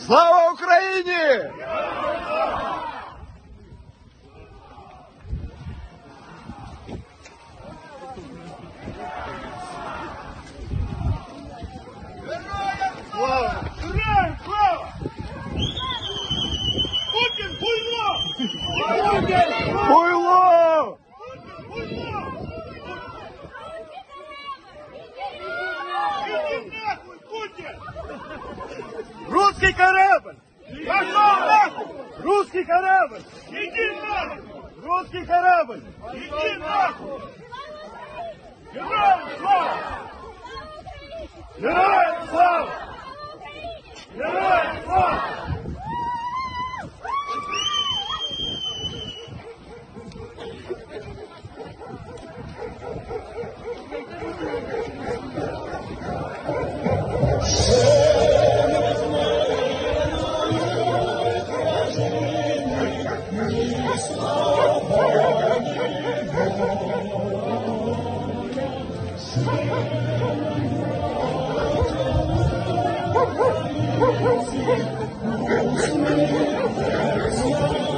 Слава Україні! Слава! Героям слава! Путін хуйло! Хуйло! Хуйло! Іди нахуй, Путін! Русский корабль! Пошел нахуй! Русский корабль! Иди нахуй! Русский корабль! Иди нахуй! Героям слава! Героям слава! Героям слава! Thank you.